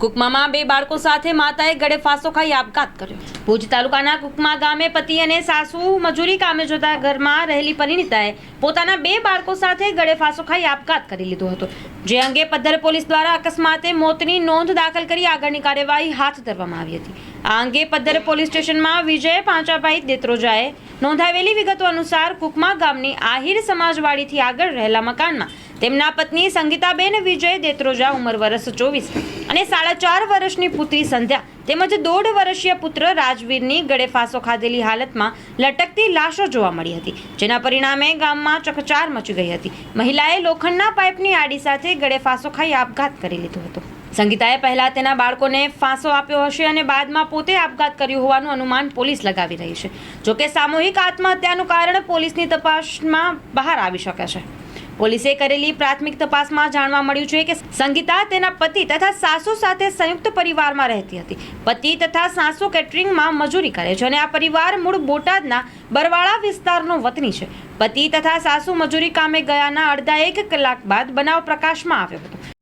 કુકમામાં બે બાળકો સાથે માતાએ ગળે ફાંસો ખાઈ આપઘાત કર્યો। ભુજ તાલુકાના કુકમા ગામે પતિ અને સાસુ મજૂરી કામે જતા ઘરમાં રહેલી પરિણીતાએ પોતાના બે બાળકો સાથે ગળે ફાંસો ખાઈ આપઘાત કરી લીધો હતો, જે અંગે પદ્ધર પોલીસ દ્વારા અકસ્માતે મોતની નોંધ દાખલ કરી આગળની કાર્યવાહી હાથ ધરવામાં આવી હતી। આ અંગે પદ્ધર પોલીસ સ્ટેશનમાં વિજય પાંચાભાઈ દેત્રોજાએ નોંધાવેલી વિગતો અનુસાર કુકમા ગામની આહિર સમાજવાડીથી આગળ રહેલા મકાનમાં તેમના પત્ની સંગીતાબેન વિજય દેત્રોજા ઉંમર વર્ષ 24 અને 4.5 વર્ષની પુત્રી સંધ્યા તેમજ 1.5 વર્ષીય પુત્ર રાજવીરની ગળે ફાંસો ખાધેલી હાલતમાં લટકતી લાશો જોવા મળી હતી, જેના પરિણામે ગામમાં ચકચાર મચી ગઈ હતી। મહિલાએ લોખંડના પાઇપની આડી સાથે ગળે ફાંસો ખાઈ આપઘાત કરી લીધો હતો। સંગીતાએ પહેલા તેના બાળકોને ફાંસો આપ્યો હશે અને બાદમાં પોતે આપઘાત કર્યો હોવાનું અનુમાન પોલીસ લગાવી રહી છે। જોકે સામૂહિક આત્મહત્યાનું કારણ પોલીસની તપાસમાં બહાર આવી શકે છે। પોલીસે કરેલી પ્રાથમિક તપાસમાં જાણવા મળ્યું છે કે સંગીતા તેના પતિ તથા સાસુ સાથે સંયુક્ત પરિવારમાં રહેતી હતી। પતિ તથા સાસુ કેટરિંગમાં મજૂરી કરે છે અને આ પરિવાર મૂળ બોટાદના બરવાળા વિસ્તારનો વતની છે। પતિ તથા સાસુ મજૂરી કામે ગયાના અડધા 1 કલાક બાદ બનાવ પ્રકાશમાં આવ્યો હતો,